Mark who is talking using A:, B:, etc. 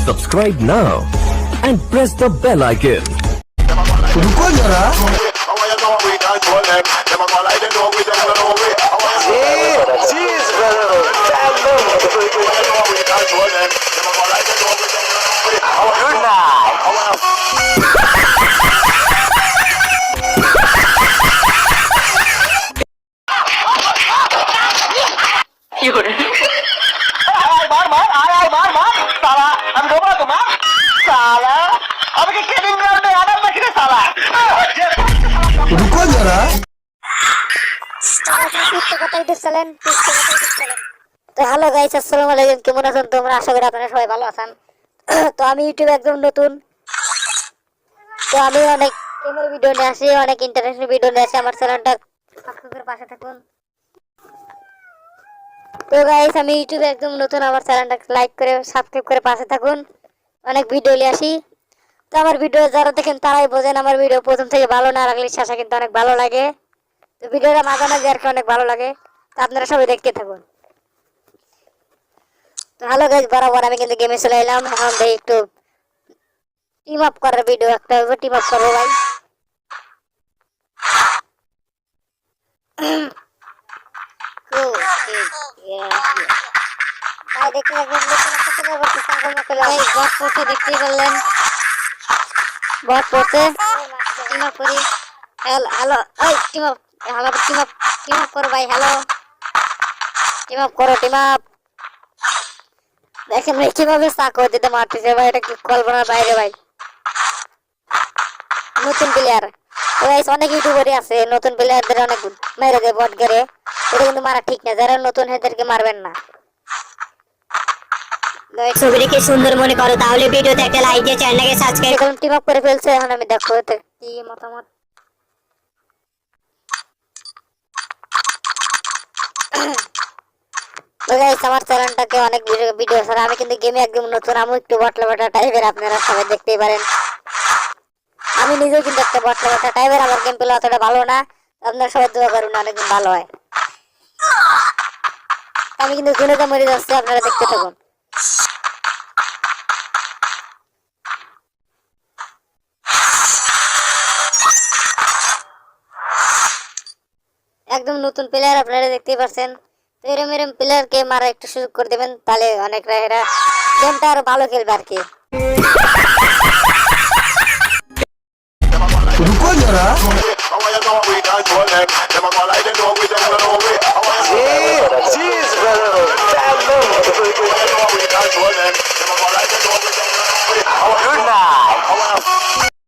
A: Subscribe now and press the bell icon.
B: रुको जरा रुको जरा
C: তো হ্যালো গাইস, আসসালামু আলাইকুম। কেমন আছেন তোমরা? আশা করি আপনারা সবাই ভালো আছেন। তো আমি ইউটিউবে একদম নতুন, তো আমি অনেক গেমের ভিডিও নিয়ে আসি, অনেক ইন্টারেস্টিং ভিডিও নিয়ে আসি। আমার চ্যানেলটা সাবস্ক্রাইব করে পাশে থাকুন। তো গাইস, আমি ইউটিউবে একদম নতুন, আমার চ্যানেলটা লাইক করে সাবস্ক্রাইব করে পাশে থাকুন। অনেক ভিডিও নিয়ে আসি। তো আমার ভিডিও যারা দেখেন তারাই বোঝেন আমার ভিডিও প্রথম থেকে ভালো না লাগলে শেষে কিন্তু অনেক ভালো লাগে। তো ভিডিওটা মাঝামাঝি আর কি অনেক ভালো লাগে। তো আপনারা সবাই দেখতে থাকুন। তো হ্যালো গাইস, বরাবর আমি কিন্তু গেমে চলে এলাম। এখন ভাই একটু টিম আপ করার ভিডিও, একটা টিম আপ করবো ভাই। ভাই দেখতে দেখতেই পারলেন, বট পড়ছে। টিম আপ করি। হ্যালো এই team up, hello team up করো ভাই। হ্যালো টিম আপ করো, টিম আপ। দেখেন ভাই কিভাবে চাকু দিতে মারতেছে ভাই, এটা কি কল্পনার বাইরে ভাই। নতুন প্লেয়ার অনেক ইউটিউবারই আছে, নতুন প্লেয়ারদের অনেক মেরে দেয় বট গেরে। এটা কিন্তু মারা ঠিক না, যারা নতুন এদেরকে মারবেন না।
D: ছবিটিকে সুন্দর মনে করো তাহলে ভিডিওতে একটা লাইক দিয়ে চ্যানেলটাকে সাবস্ক্রাইব
C: এখন টিম আপ করে ফেলছে। এখন আমি দেখো এতে কি মতামত। আমার চ্যানেলটাকে অনেক ভিডিও ছাড়া, আমি কিন্তু গেমে একদম নতুন। আমি একটু বটলা বাটা টাইপের, আপনারা সবাই দেখতেই পারেন। আমি নিজেও কিন্তু একটা বটলা বাটা টাইপের, আমার গেম প্লে অতটা ভালো না। আপনারা সবাই দোয়া করুন অনেকদিন ভালো হয়। আমি কিন্তু জুনেতে মরে যাচ্ছি, আপনারা দেখতে থাকুন। একদম নতুন প্লেয়ার, আপনারা দেখতেই পাচ্ছেন। তো এরম প্লেয়ারকে মারা একটু সুযোগ করে দেবেন, তাহলে অনেকরা এরা গেমটা আরো ভালো খেলবে আর কি।
B: रुको जरा
E: Jeez, brother.